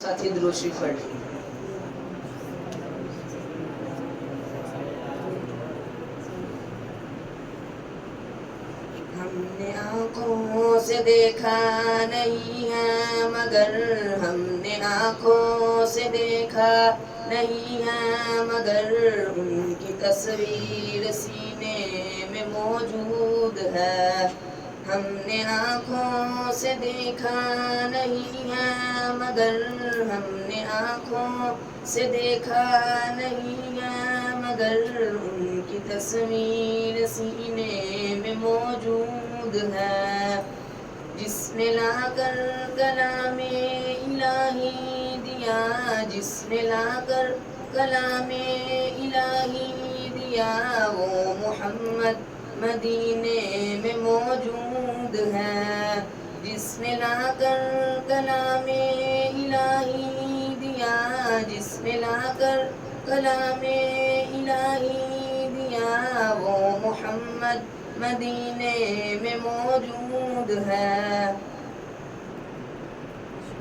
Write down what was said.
ساتھی درود شریف پڑھ لیں۔ ہم نے آنکھوں سے دیکھا نہیں ہے مگر ہم نے آنکھوں سے دیکھا نہیں ہے مگر ان کی تصویر سینے میں موجود ہے۔ ہم نے آنکھوں سے دیکھا نہیں ہے مگر ہم نے آنکھوں سے دیکھا نہیں ہے مگر ان کی تصویر سینے میں موجود ہے۔ جس نے لا کر کلام الہی دیا، جس نے لا کر کلام الہی دیا، وہ محمد مدینے میں موجود ہے۔ جس نے لا کر کلام الہی دیا، جس نے لا کر کلام الہی دیا، وہ محمد مدینے میں موجود ہے۔